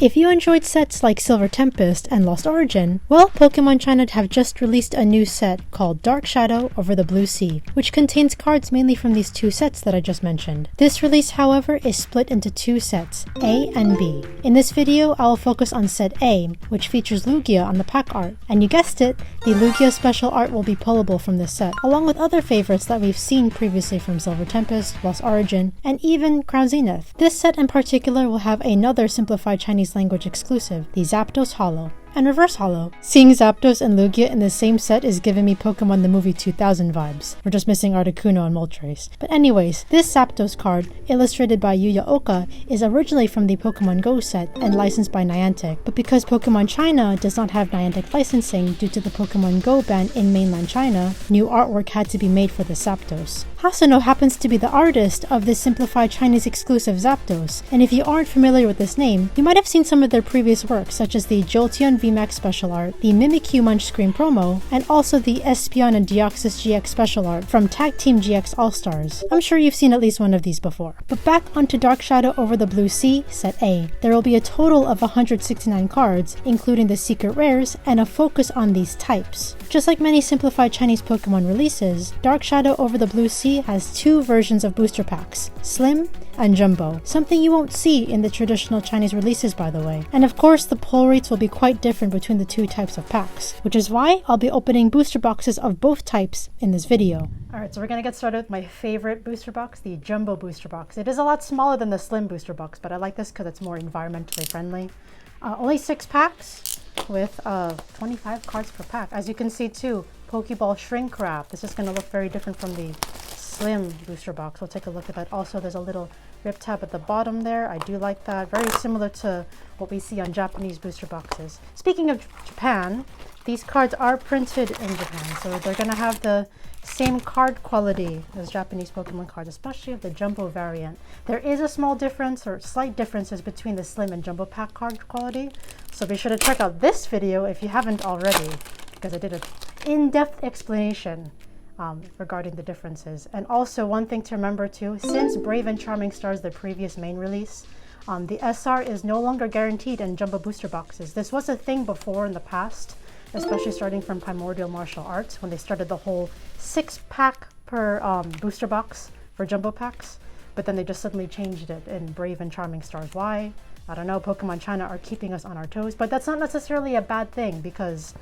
If you enjoyed sets like Silver Tempest and Lost Origin, well, Pokemon China have just released a new set called Dark Shadow Over the Blue Sea, which contains cards mainly from these two sets that I just mentioned. This release, however, is split into two sets, A and B. In this video, I will focus on set A, which features Lugia on the pack art. And you guessed it, the Lugia special art will be pullable from this set, along with other favorites that we've seen previously from Silver Tempest, Lost Origin, and even Crown Zenith. This set in particular will have another Simplified Chinese language exclusive, the Zapdos Holo, and Reverse Holo. Seeing Zapdos and Lugia in the same set is giving me Pokemon the Movie 2000 vibes. We're just missing Articuno and Moltres. But anyways, this Zapdos card, illustrated by Yuya Oka, is originally from the Pokemon Go set and licensed by Niantic, but because Pokemon China does not have Niantic licensing due to the Pokemon Go ban in mainland China, new artwork had to be made for the Zapdos. Hasano happens to be the artist of this Simplified Chinese exclusive Zapdos, and if you aren't familiar with this name, you might have seen some of their previous work, such as the Jolteon VMAX special art, the Mimikyu Munch Screen promo, and also the Espeon and Deoxys GX special art from Tag Team GX All-Stars. I'm sure you've seen at least one of these before. But back onto Dark Shadow Over the Blue Sea, set A. There will be a total of 169 cards, including the secret rares, and a focus on these types. Just like many Simplified Chinese Pokemon releases, Dark Shadow Over the Blue Sea has two versions of booster packs, Slim and Jumbo, something you won't see in the traditional Chinese releases, by the way. And of course, the pull rates will be quite different between the two types of packs, which is why I'll be opening booster boxes of both types in this video. Alright, so we're gonna get started with my favorite booster box, the Jumbo booster box. It is a lot smaller than the Slim booster box, but I like this because it's more environmentally friendly. Only 6 packs with 25 cards per pack. As you can see too, Pokeball shrink wrap. This is gonna look very different from the Slim booster box. We'll take a look at that. Also, there's a little rip tab at the bottom there. I do like that. Very similar to what we see on Japanese booster boxes. Speaking of Japan, these cards are printed in Japan, so they're going to have the same card quality as Japanese Pokemon cards, especially of the Jumbo variant. There is a small difference or slight differences between the Slim and Jumbo pack card quality, so be sure to check out this video if you haven't already, because I did an in-depth explanation regarding the differences. And also, one thing to remember too, since Brave and Charming Stars, the previous main release, the SR is no longer guaranteed in Jumbo booster boxes. This was a thing before in the past, especially starting from Primordial Martial Arts, when they started the whole 6-pack per booster box for Jumbo packs, but then they just suddenly changed it in Brave and Charming Stars. Why? I don't know. Pokemon China are keeping us on our toes, but that's not necessarily a bad thing, because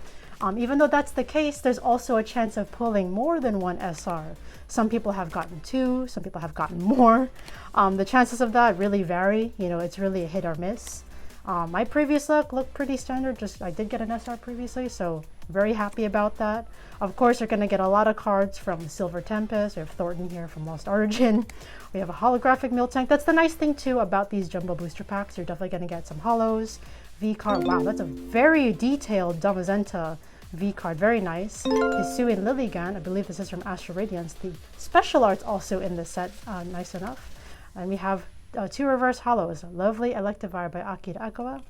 even though that's the case, there's also a chance of pulling more than one SR. Some people have gotten 2, some people have gotten more. The chances of that really vary. You know, it's really a hit or miss. My previous luck looked pretty standard. I did get an SR previously, so very happy about that. Of course, you're going to get a lot of cards from Silver Tempest. We have Thornton here from Lost Origin. We have a holographic Miltank. That's the nice thing too about these Jumbo booster packs. You're definitely going to get some holos. V-card, wow, that's a very detailed Damazenta V-card, very nice. Hisuian Lilligant, I believe this is from Astral Radiance. The special art's also in the set, nice enough. And we have 2 reverse holos, Lovely Electivire by Akira Agawa,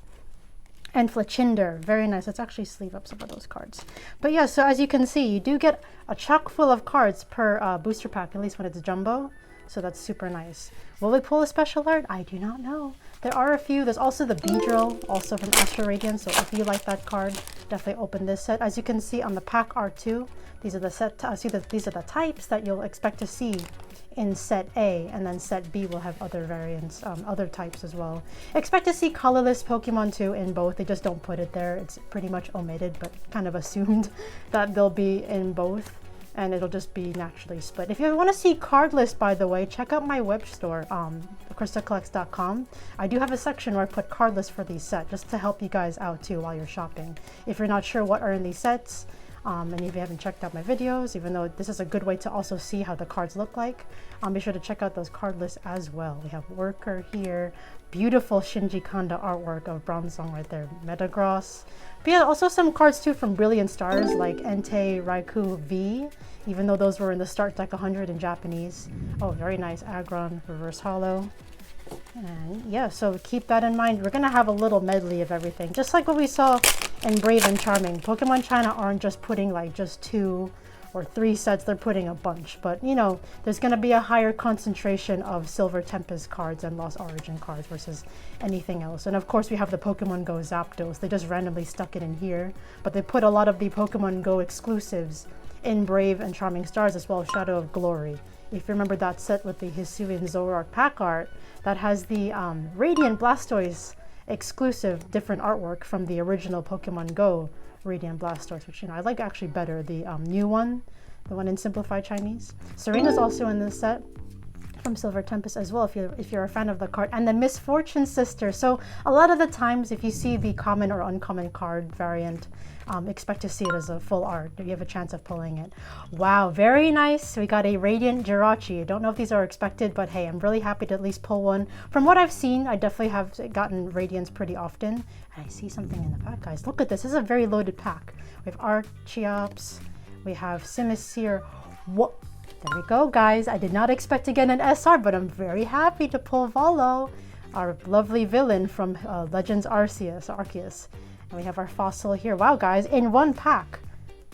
and Fletchinder, very nice. Let's actually sleeve up some of those cards. But yeah, so as you can see, you do get a chock full of cards per booster pack, at least when it's Jumbo. So that's super nice. Will we pull a special art? I do not know. There are a few. There's also the Beedrill, also from Astral Radiance. So if you like that card, definitely open this set. As you can see on the pack art too, these are the these are the types that you'll expect to see in set A, and then set B will have other variants, other types as well. Expect to see colorless Pokemon too in both. They just don't put it there. It's pretty much omitted, but kind of assumed that they'll be in both, and it'll just be naturally split. If you want to see card list, by the way, check out my web store, KrystalKollectz.com. I do have a section where I put card lists for these sets, just to help you guys out too while you're shopping. If you're not sure what are in these sets, and if you haven't checked out my videos, even though this is a good way to also see how the cards look like, be sure to check out those card lists as well. We have Worker here, beautiful Shinji Kanda artwork of Bronzong right there, Metagross. But yeah, also some cards too from Brilliant Stars, like Entei Raikou V, even though those were in the start deck 100 in Japanese. Oh, very nice. Aggron, Reverse Holo. And yeah, so keep that in mind. We're going to have a little medley of everything, just like what we saw in Brave and Charming. Pokemon China aren't just putting like just 2 or 3 sets, they're putting a bunch. But, you know, there's going to be a higher concentration of Silver Tempest cards and Lost Origin cards versus anything else. And of course, we have the Pokemon Go Zapdos. They just randomly stuck it in here. But they put a lot of the Pokemon Go exclusives in Brave and Charming Stars, as well as Shadow of Glory. If you remember that set with the Hisuian Zoroark pack art, that has the Radiant Blastoise exclusive different artwork from the original Pokemon Go Radiant Blastoise, which, you know, I like actually better, the new one, the one in Simplified Chinese. Serena's also in this set from Silver Tempest as well, if you're a fan of the card. And the Misfortune Sister. So a lot of the times, if you see the common or uncommon card variant, expect to see it as a full art. You have a chance of pulling it. Wow, very nice. We got a Radiant Jirachi. I don't know if these are expected, but hey, I'm really happy to at least pull one. From what I've seen, I definitely have gotten Radiants pretty often. And I see something in the pack, guys. Look at this. This is a very loaded pack. We have Archeops. We have Simisear. What? There we go, guys. I did not expect to get an SR, but I'm very happy to pull Volo, our lovely villain from Legends Arceus. And we have our fossil here. Wow, guys, in one pack.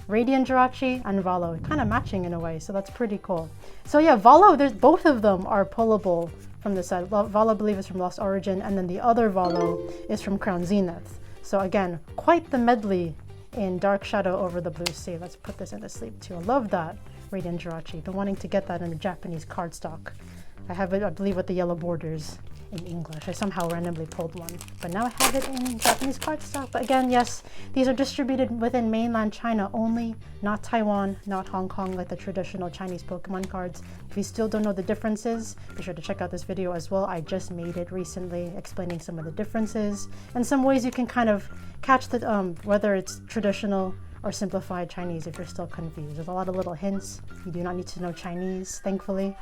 Radiant Jirachi and Volo, kind of matching in a way, so that's pretty cool. So yeah, Volo, both of them are pullable from the set. Volo, I believe, is from Lost Origin, and then the other Volo is from Crown Zenith. So again, quite the medley in Dark Shadow over the Blue Sea. Let's put this into sleep too. I love that. Radiant Jirachi. Been wanting to get that in a Japanese cardstock. I have it, I believe, with the yellow borders in English. I somehow randomly pulled one, but now I have it in Japanese cardstock. But again, yes, these are distributed within mainland China only, not Taiwan, not Hong Kong, like the traditional Chinese Pokemon cards. If you still don't know the differences, be sure to check out this video as well. I just made it recently, explaining some of the differences and some ways you can kind of catch the whether it's traditional or simplified Chinese if you're still confused. There's a lot of little hints. You do not need to know Chinese, thankfully.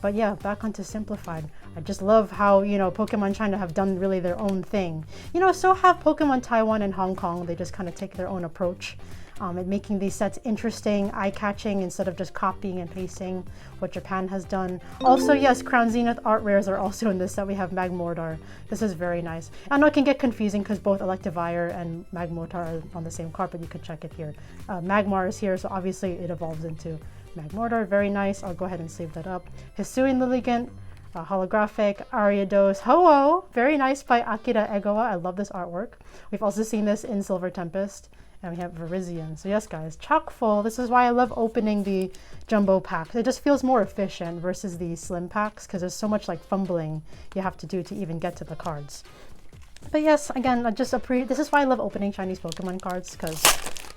But yeah, back onto simplified. I just love how, you know, Pokemon China have done really their own thing. You know, so have Pokemon Taiwan and Hong Kong. They just kind of take their own approach at making these sets interesting, eye-catching, instead of just copying and pasting what Japan has done. Also, yes, Crown Zenith art rares are also in this set. We have Magmortar. This is very nice. I know it can get confusing because both Electivire and Magmortar are on the same card, but you can check it here. Magmar is here, so obviously it evolves into Magmortar. Very nice. I'll go ahead and sleeve that up. Hisuian Lilligant, holographic, Ariados, Ho-Oh, very nice by Akira Egawa. I love this artwork. We've also seen this in Silver Tempest. And we have Virizion. So yes, guys, chock full. This is why I love opening the jumbo packs. It just feels more efficient versus the slim packs because there's so much like fumbling you have to do to even get to the cards. But yes, again, this is why I love opening Chinese Pokemon cards, because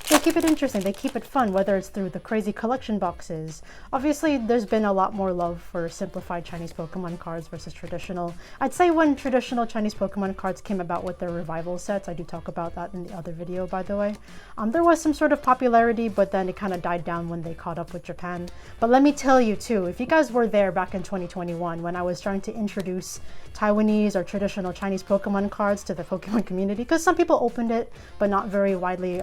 they keep it interesting, they keep it fun, whether it's through the crazy collection boxes. Obviously, there's been a lot more love for simplified Chinese Pokemon cards versus traditional. I'd say when traditional Chinese Pokemon cards came about with their revival sets, I do talk about that in the other video, by the way, there was some sort of popularity, but then it kind of died down when they caught up with Japan. But let me tell you too, if you guys were there back in 2021 when I was trying to introduce Taiwanese or traditional Chinese Pokemon cards to the Pokemon community, because some people opened it, but not very widely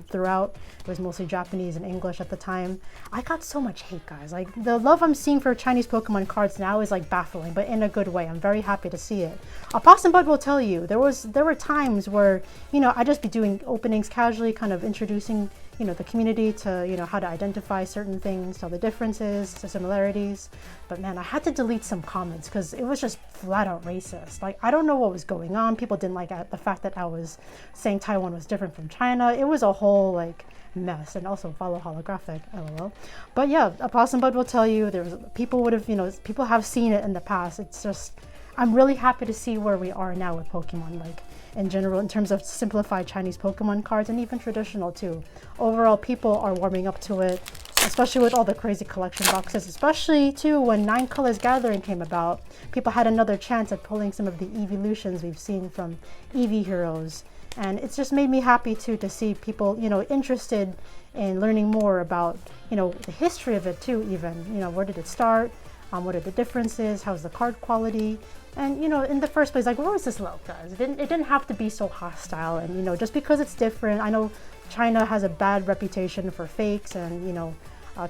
throughout. It was mostly Japanese and English at the time. I got so much hate, guys. Like, the love I'm seeing for Chinese Pokemon cards now is like baffling, but in a good way. I'm very happy to see it. Boston Bud will tell you, there were times where, you know, I'd just be doing openings casually, kind of introducing, you know, the community to, you know, how to identify certain things, tell the differences, the similarities. But man, I had to delete some comments because it was just flat out racist. Like, I don't know what was going on. People didn't like the fact that I was saying Taiwan was different from China. It was a whole like mess, and also follow holographic, lol. But yeah, Boston Bud will tell you people would have, you know, people have seen it in the past. It's just, I'm really happy to see where we are now with Pokemon, like in general, in terms of simplified Chinese Pokemon cards and even traditional too. Overall, people are warming up to it, especially with all the crazy collection boxes, especially too when 9 Colors Gathering came about. People had another chance at pulling some of the evolutions we've seen from Eevee heroes. And it's just made me happy too to see people, you know, interested in learning more about, you know, the history of it too, even, you know, where did it start? What are the differences? How's the card quality? And, you know, in the first place, like, where was this love, guys? It didn't have to be so hostile. And, you know, just because it's different, I know China has a bad reputation for fakes and, you know,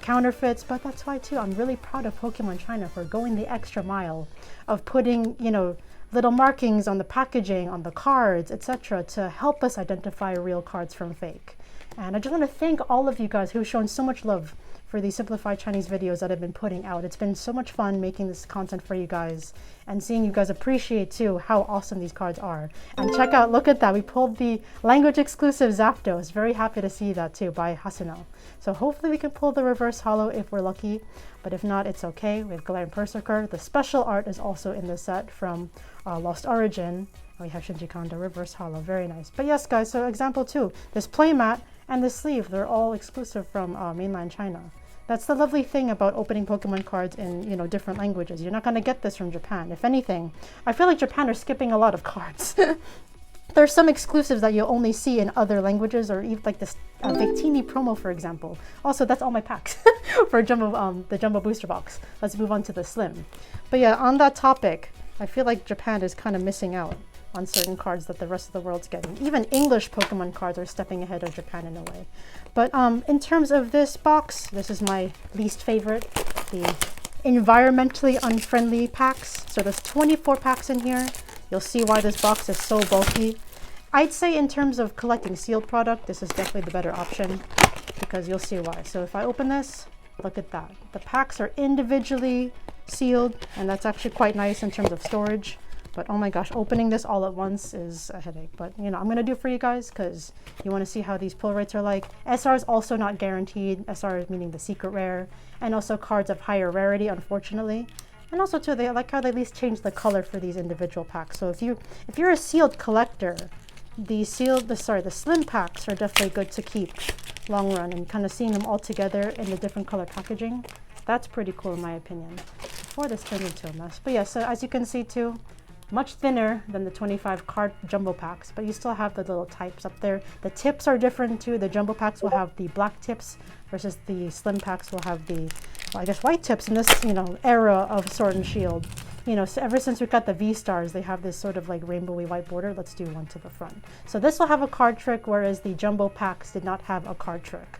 counterfeits, but that's why too, I'm really proud of Pokemon China for going the extra mile of putting, you know, little markings on the packaging, on the cards, etc., to help us identify real cards from fake. And I just want to thank all of you guys who've shown so much love for for the Simplified Chinese videos that I've been putting out. It's been so much fun making this content for you guys and seeing you guys appreciate too how awesome these cards are. And check out, look at that, we pulled the language exclusive Zapdos. Very happy to see that too by Hasunel. So hopefully we can pull the reverse holo if we're lucky, but if not, it's okay. We have Galarian Berserker. The special art is also in the set from Lost Origin. We have Shinji Kanda reverse holo, very nice. But yes guys, so example 2, this playmat and the sleeve, they're all exclusive from mainland China. That's the lovely thing about opening Pokemon cards in, you know, different languages. You're not going to get this from Japan. If anything, I feel like Japan are skipping a lot of cards. There's some exclusives that you'll only see in other languages, or even like this Victini promo, for example. Also, that's all my packs for the Jumbo Booster Box. Let's move on to the Slim. But yeah, on that topic, I feel like Japan is kind of missing out on certain cards that the rest of the world's getting. Even English Pokemon cards are stepping ahead of Japan in a way. But in terms of this box, this is my least favorite, the environmentally unfriendly packs. So there's 24 packs in here. You'll see why this box is so bulky. I'd say in terms of collecting sealed product, this is definitely the better option because you'll see why. So if I open this, look at that. The packs are individually sealed, and that's actually quite nice in terms of storage. But oh my gosh, opening this all at once is a headache. But you know, I'm gonna do it for you guys because you want to see how these pull rates are like. SR is also not guaranteed. SR is meaning the secret rare, and also cards of higher rarity, unfortunately. And also too, I like how they at least change the color for these individual packs. So if you're a sealed collector, the slim packs are definitely good to keep long run, and kind of seeing them all together in the different color packaging, that's pretty cool in my opinion. Before this turned into a mess. But yeah, so as you can see too, much thinner than the 25 card jumbo packs, but you still have the little types up there. The tips are different too. The jumbo packs will have the black tips versus the slim packs will have the, well, I guess, white tips in this, you know, era of Sword and Shield. You know, so ever since we got the V-Stars, they have this sort of like rainbowy white border. Let's do one to the front. So this will have a card trick, whereas the jumbo packs did not have a card trick.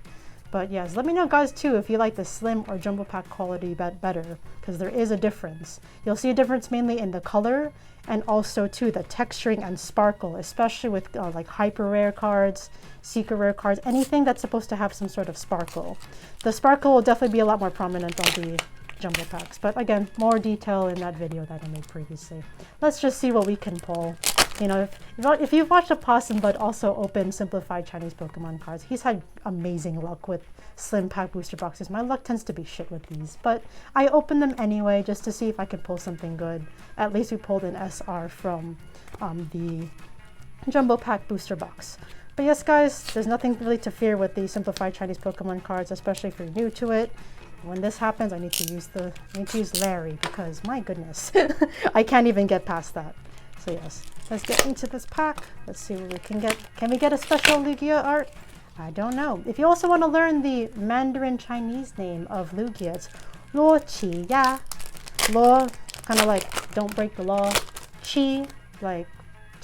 But yes, let me know guys too if you like the slim or jumbo pack quality better, because there is a difference. You'll see a difference mainly in the color and also too the texturing and sparkle, especially with like hyper rare cards, secret rare cards, anything that's supposed to have some sort of sparkle. The sparkle will definitely be a lot more prominent on the jumbo packs, but again, more detail in that video that I made previously. Let's just see what we can pull. You know, if you've watched a Possum but also opened Simplified Chinese Pokemon cards, he's had amazing luck with slim pack booster boxes. My luck tends to be shit with these, but I opened them anyway just to see if I could pull something good. At least we pulled an SR from the jumbo pack booster box. But yes guys, there's nothing really to fear with the Simplified Chinese Pokemon cards, especially if you're new to it. When this happens, I need to use Larry because my goodness, I can't even get past that. So yes, let's get into this pack. Let's see what we can get. Can we get a special Lugia art? I don't know. If you also want to learn the Mandarin Chinese name of Lugia, it's Luo Qi Ya. Luo, kind of like don't break the law. Qi, like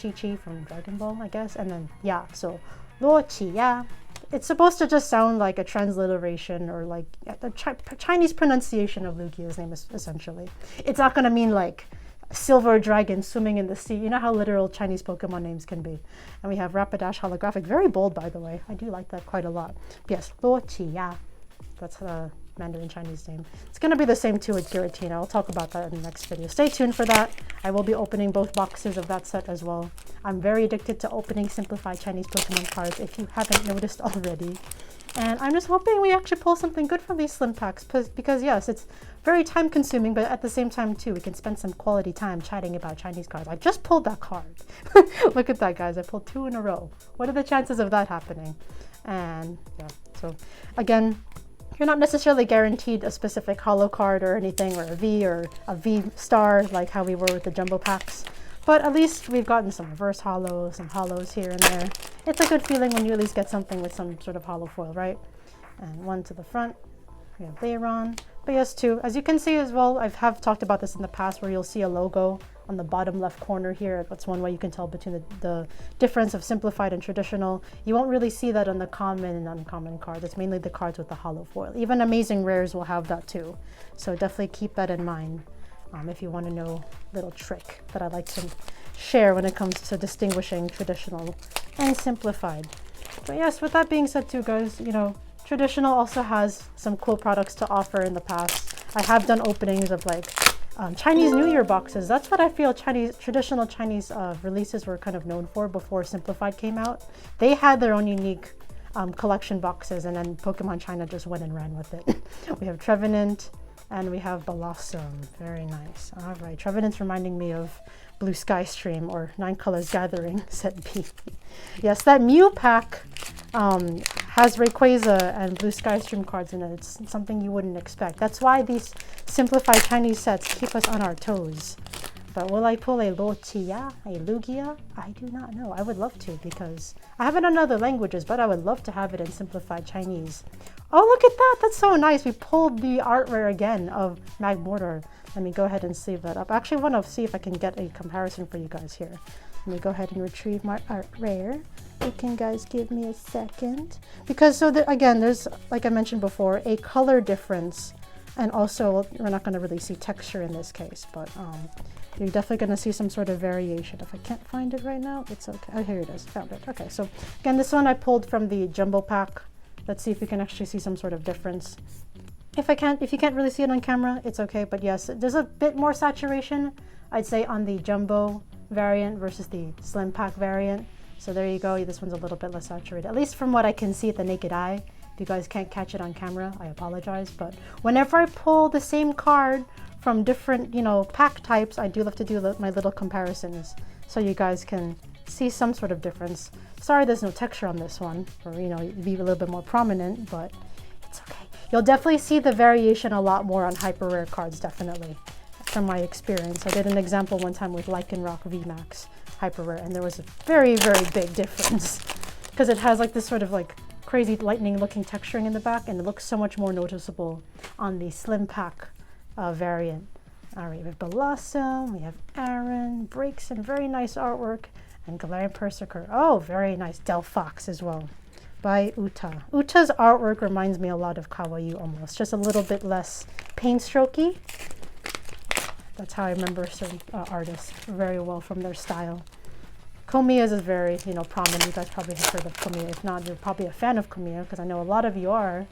Chi-Chi from Dragon Ball, I guess. And then Ya, so Luo Qi Ya. It's supposed to just sound like a transliteration or like the Chinese pronunciation of Lugia's name, essentially. It's not going to mean like silver dragon swimming in the sea. You know how literal Chinese Pokemon names can be. And we have Rapidash holographic, very bold by the way. I do like that quite a lot. But yes, Luo Qi Ya. That's the Mandarin Chinese name. It's going to be the same too with Giratina. I'll talk about that in the next video. Stay tuned for that. I will be opening both boxes of that set as well. I'm very addicted to opening Simplified Chinese Pokemon cards if you haven't noticed already. And I'm just hoping we actually pull something good from these slim packs because yes, it's very time consuming, but at the same time too, we can spend some quality time chatting about Chinese cards. I just pulled that card. Look at that guys, I pulled 2 in a row. What are the chances of that happening? And yeah, so again, you're not necessarily guaranteed a specific holo card or anything, or a V star like how we were with the jumbo packs. But at least we've gotten some reverse holos, some holos here and there. It's a good feeling when you at least get something with some sort of holo foil, right? And one to the front, we have Bayron. But yes, too, as you can see as well, I have talked about this in the past where you'll see a logo on the bottom left corner here. That's one way you can tell between the difference of simplified and traditional. You won't really see that on the common and uncommon cards. It's mainly the cards with the holo foil. Even amazing rares will have that too. So definitely keep that in mind. If you want to know a little trick that I like to share when it comes to distinguishing traditional and simplified. But yes, with that being said too guys, you know, Traditional also has some cool products to offer in the past. I have done openings of like Chinese New Year boxes. That's what I feel traditional Chinese releases were kind of known for before Simplified came out. They had their own unique collection boxes, and then Pokemon China just went and ran with it. We have Trevenant and we have Blossom. Very nice. All right, Trevenant's reminding me of Blue Sky Stream or Nine Colors Gathering set B. Yes, that Mew pack has Rayquaza and Blue Sky Stream cards in it. It's something you wouldn't expect. That's why these simplified Chinese sets keep us on our toes. But will I pull a Lugia, a Lugia? I do not know. I would love to, because I have it in other languages, but I would love to have it in simplified Chinese. Oh, look at that. That's so nice. We pulled the art rare again of Magmortar. Let me go ahead and sleeve that up. I actually want to see if I can get a comparison for you guys here. Let me go ahead and retrieve my art rare. You can guys give me a second. Because so again, there's, like I mentioned before, a color difference. And also, we're not going to really see texture in this case, but you're definitely going to see some sort of variation. If I can't find it right now, it's okay. Oh, here it is. Found it. Okay, so again, this one I pulled from the jumbo pack. Let's see if we can actually see some sort of difference. If you can't really see it on camera, it's okay. But yes, there's a bit more saturation, I'd say, on the jumbo variant versus the slim pack variant. So there you go. This one's a little bit less saturated, at least from what I can see at the naked eye. If you guys can't catch it on camera, I apologize. But whenever I pull the same card from different, pack types, I do love to do my little comparisons so you guys can see some sort of difference. Sorry there's no texture on this one, or be a little bit more prominent, but it's okay. You'll definitely see the variation a lot more on hyper rare cards, definitely, from my experience. I did an example one time with Lycanroc VMAX hyper rare, and there was a very, very big difference because it has like this sort of like crazy lightning looking texturing in the back, and it looks so much more noticeable on the slim pack variant. All right, we have Blossom, we have Aaron, Breaks, and very nice artwork, and Galarian Persiker. Oh, very nice. Delphox as well by Uta. Uta's artwork reminds me a lot of Kawaii almost, just a little bit less paint-strokey. That's how I remember certain artists very well from their style. Komiya's is very, prominent. You guys probably have heard of Komiya. If not, you're probably a fan of Komiya, because I know a lot of you are,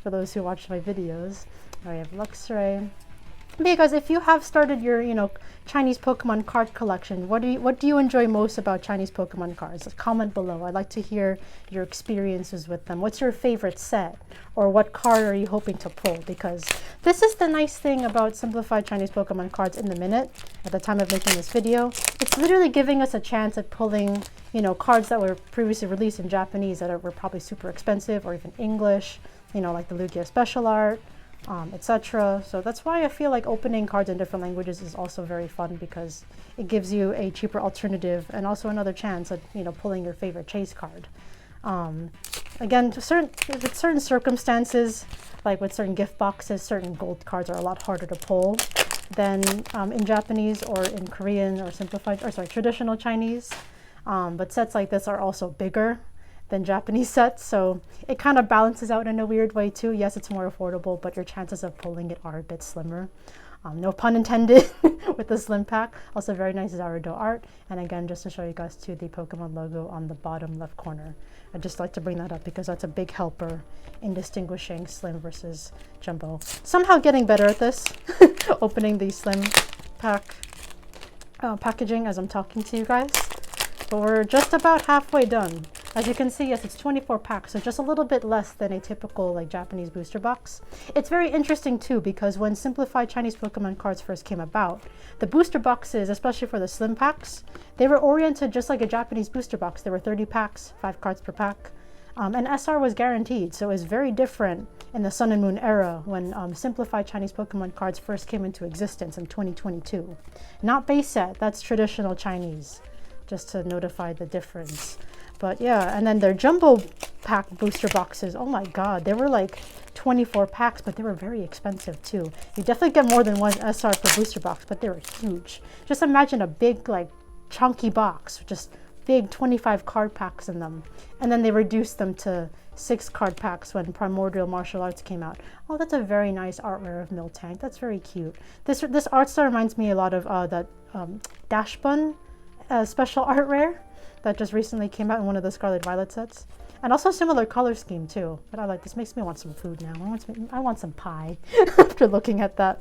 for those who watch my videos. I have Luxray. Because if you have started your, Chinese Pokemon card collection, what do you enjoy most about Chinese Pokemon cards? Comment below. I'd like to hear your experiences with them. What's your favorite set? Or what card are you hoping to pull? Because this is the nice thing about simplified Chinese Pokemon cards in the minute, at the time of making this video. It's literally giving us a chance at pulling, cards that were previously released in Japanese that were probably super expensive, or even English, like the Lugia Special Art, etc. So that's why I feel like opening cards in different languages is also very fun, because it gives you a cheaper alternative and also another chance at pulling your favorite chase card. Again, with certain circumstances, like with certain gift boxes, certain gold cards are a lot harder to pull than in Japanese or in Korean or traditional Chinese. But sets like this are also bigger than Japanese sets, so it kind of balances out in a weird way too. Yes, it's more affordable, but your chances of pulling it are a bit slimmer. No pun intended with the slim pack. Also very nice Zarudo art, and again, just to show you guys too, the Pokemon logo on the bottom left corner. I just like to bring that up because that's a big helper in distinguishing slim versus jumbo. Somehow getting better at this, opening the slim pack packaging as I'm talking to you guys, but we're just about halfway done. As you can see, yes, it's 24 packs, so just a little bit less than a typical Japanese booster box. It's very interesting too, because when simplified Chinese Pokemon cards first came about, the booster boxes, especially for the slim packs, they were oriented just like a Japanese booster box. There were 30 packs, 5 cards per pack, and SR was guaranteed. So it was very different in the Sun and Moon era when simplified Chinese Pokemon cards first came into existence in 2022. Not base set, that's traditional Chinese, just to notify the difference. But yeah, and then their jumbo pack booster boxes, oh my god, they were like 24 packs, but they were very expensive too. You definitely get more than one SR per booster box, but they were huge. Just imagine a big, chunky box, just big 25 card packs in them. And then they reduced them to 6 card packs when Primordial Martial Arts came out. Oh, that's a very nice art rare of Miltank. That's very cute. This art style reminds me a lot of that Dash Bun special art rare that just recently came out in one of the Scarlet Violet sets. And also similar color scheme too. But I like this. Makes me want some food now. I want some pie after looking at that.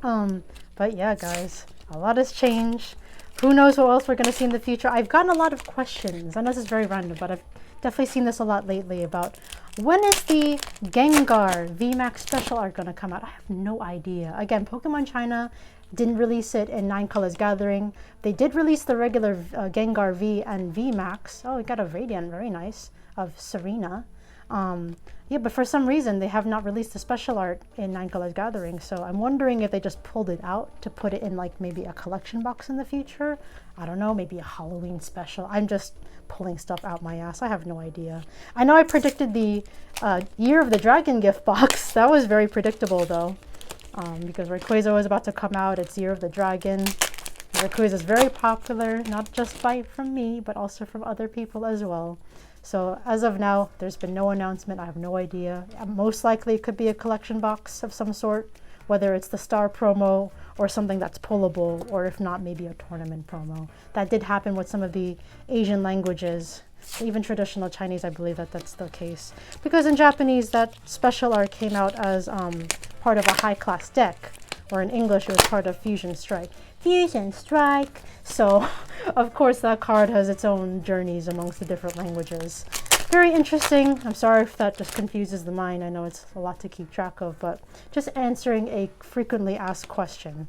But yeah, guys, a lot has changed. Who knows what else we're going to see in the future. I've gotten a lot of questions. I know this is very random, but I've definitely seen this a lot lately about when is the Gengar VMAX special art going to come out? I have no idea. Again, Pokemon China didn't release it in 9 Colors Gathering. They did release the regular Gengar V and VMAX. Oh, we got a Radiant, very nice, of Serena. Yeah, but for some reason they have not released the special art in 9 Colors Gathering, so I'm wondering if they just pulled it out to put it in like maybe a collection box in the future. I don't know, maybe a Halloween special. I'm just pulling stuff out my ass. I have no idea. I know I predicted the Year of the Dragon gift box. That was very predictable though, because Rayquaza was about to come out. It's Year of the Dragon. Rayquaza is very popular, not just from me, but also from other people as well. So as of now, there's been no announcement. I have no idea. Most likely it could be a collection box of some sort, whether it's the Star promo or something that's pullable, or if not, maybe a tournament promo. That did happen with some of the Asian languages, even traditional Chinese. I believe that's the case. Because in Japanese, that special art came out as part of a high-class deck, or in English, it was part of Fusion Strike. Fusion Strike! So, of course, that card has its own journeys amongst the different languages. Very interesting. I'm sorry if that just confuses the mind. I know it's a lot to keep track of, but just answering a frequently asked question.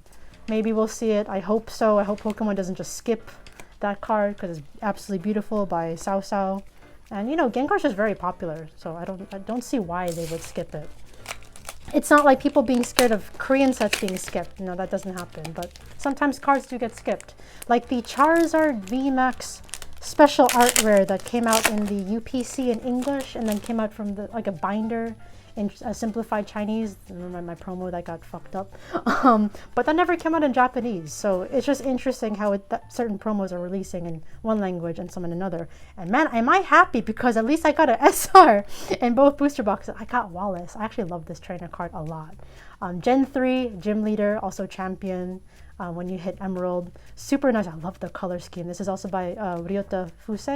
Maybe we'll see it. I hope so. I hope Pokemon doesn't just skip that card, because it's absolutely beautiful by Cao Cao. And, you know, Gengar's just very popular, so I don't see why they would skip it. It's not like people being scared of Korean sets being skipped. No, that doesn't happen. But sometimes cards do get skipped. Like the Charizard VMAX special art rare that came out in the UPC in English and then came out from like a binder in Simplified Chinese. Remember my promo that got fucked up? But that never came out in Japanese. So it's just interesting how certain promos are releasing in one language and some in another. And man, am I happy, because at least I got an SR in both booster boxes. I got Wallace. I actually love this trainer card a lot. Gen 3, Gym Leader, also Champion. When you hit Emerald. Super nice. I love the color scheme. This is also by Ryota Fuse.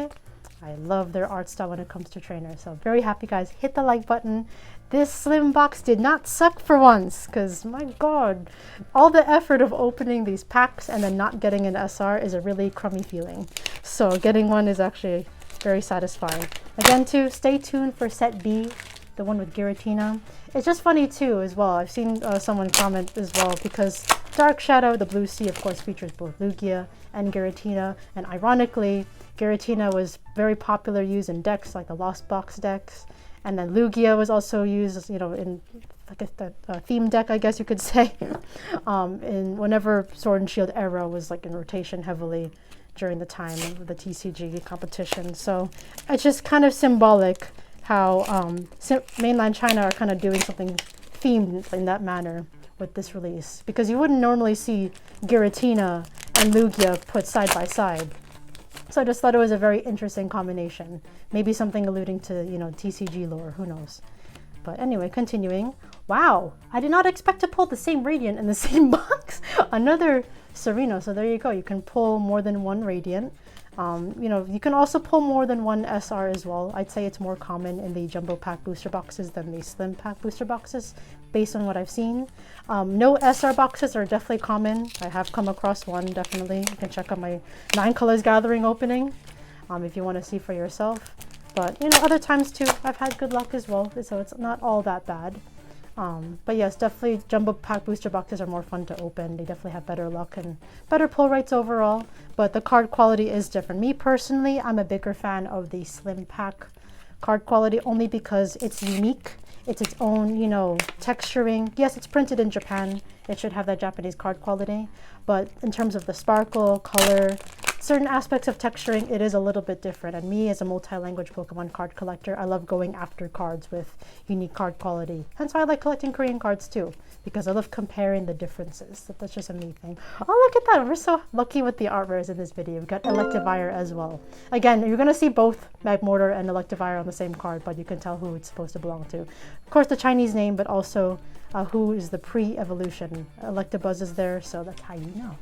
I love their art style when it comes to trainers. So very happy, guys. Hit the like button. This slim box did not suck for once, because my god, all the effort of opening these packs and then not getting an SR is a really crummy feeling. So getting one is actually very satisfying. Again, too, stay tuned for set B, the one with Giratina. It's just funny too as well. I've seen someone comment as well, because Dark Shadow, the Blue Sea, of course, features both Lugia and Giratina, and ironically, Giratina was very popular used in decks like the Lost Box decks, and then Lugia was also used, you know, in like a theme deck, I guess you could say, in whenever Sword and Shield era was like in rotation heavily during the time of the TCG competition. So it's just kind of symbolic how mainland China are kind of doing something themed in that manner with this release, because you wouldn't normally see Giratina and Lugia put side by side. So I just thought it was a very interesting combination. Maybe something alluding to, you know, TCG lore, who knows. But anyway, continuing. Wow, I did not expect to pull the same Radiant in the same box. Another Serena, so there you go. You can pull more than one Radiant. You know, you can also pull more than one SR as well. I'd say it's more common in the jumbo pack booster boxes than the slim pack booster boxes, based on what I've seen. No SR boxes are definitely common. I have come across one, definitely. You can check out my 9 Colors Gathering opening if you want to see for yourself. But, you know, other times too, I've had good luck as well, so it's not all that bad. But yes, definitely jumbo pack booster boxes are more fun to open. They definitely have better luck and better pull rates overall, but the card quality is different. Me personally, I'm a bigger fan of the slim pack card quality, only because it's unique. It's its own, you know, texturing. Yes, it's printed in Japan. It should have that Japanese card quality, but in terms of the sparkle, color, certain aspects of texturing, it is a little bit different. And me, as a multi-language Pokemon card collector, I love going after cards with unique card quality. Hence why I like collecting Korean cards too, because I love comparing the differences. That's just a me thing. Oh, look at that. We're so lucky with the art rares in this video. We've got Electivire as well. Again, you're going to see both Magmortar and Electivire on the same card, but you can tell who it's supposed to belong to. Of course, the Chinese name, but also who is the pre-evolution. Electabuzz is there, so that's how you know.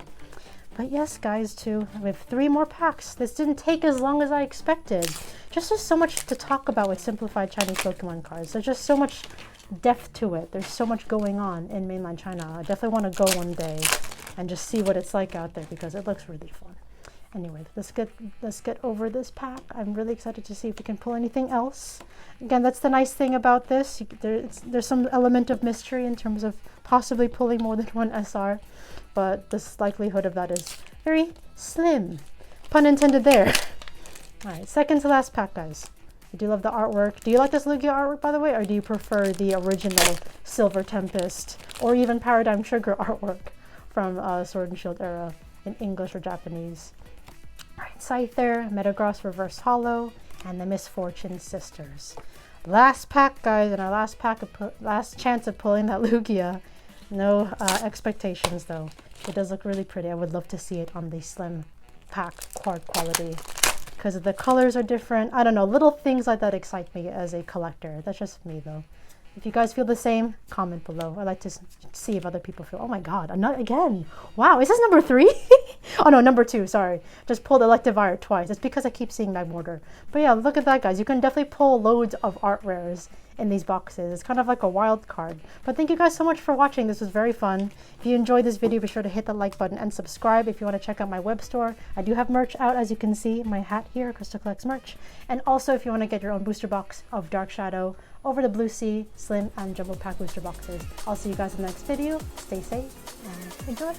But yes, guys, we have 3 more packs. This didn't take as long as I expected. Just there's so much to talk about with Simplified Chinese Pokemon cards. There's just so much depth to it. There's so much going on in mainland China. I definitely want to go one day and just see what it's like out there because it looks really fun. Anyway, let's get over this pack. I'm really excited to see if we can pull anything else. Again, that's the nice thing about this. There's some element of mystery in terms of possibly pulling more than one SR, but the likelihood of that is very slim. Pun intended there. Alright, second to last pack, guys. I do love the artwork. Do you like this Lugia artwork, by the way, or do you prefer the original Silver Tempest or even Paradigm Trigger artwork from Sword and Shield era in English or Japanese? Alright, Scyther, Metagross Reverse Hollow, and the Misfortune Sisters. Last pack, guys, and our last chance of pulling that Lugia. No expectations, though. It does look really pretty. I would love to see it on the slim pack card quality because the colors are different. I don't know, little things like that excite me as a collector. That's just me, though. If you guys feel the same, comment below. I'd like to see if other people feel. Oh my god, I'm not again. Wow, is this number 3? Oh no, number 2, sorry. Just pulled Electivire twice. It's because I keep seeing Magmortar. But yeah, look at that, guys. You can definitely pull loads of art rares in these boxes. It's kind of like a wild card. But thank you guys so much for watching. This was very fun. If you enjoyed this video, be sure to hit the like button and subscribe if you want to check out my web store. I do have merch out, as you can see, my hat here, KrystalKollectz merch. And also, if you want to get your own booster box of Dark Shadow over the Blue Sea, Slim, and Jumbo Pack booster boxes. I'll see you guys in the next video. Stay safe and enjoy.